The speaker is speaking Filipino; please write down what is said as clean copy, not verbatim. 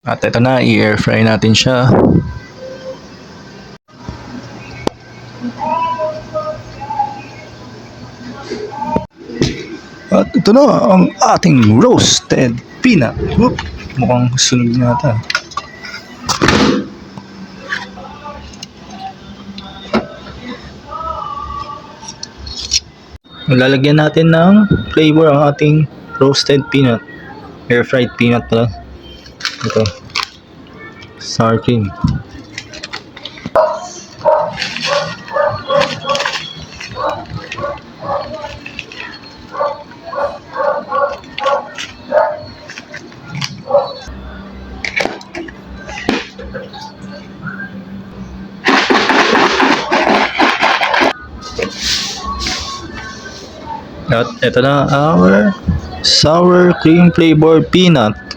At ito na, i-air fry natin siya. At ito na ang ating roasted peanut. Whoop! Mukhang sunog nata. Lalagyan natin ng flavor ang ating roasted peanut. Air fried peanut pala. Ito. Sour cream. At ito na our sour cream flavored peanut.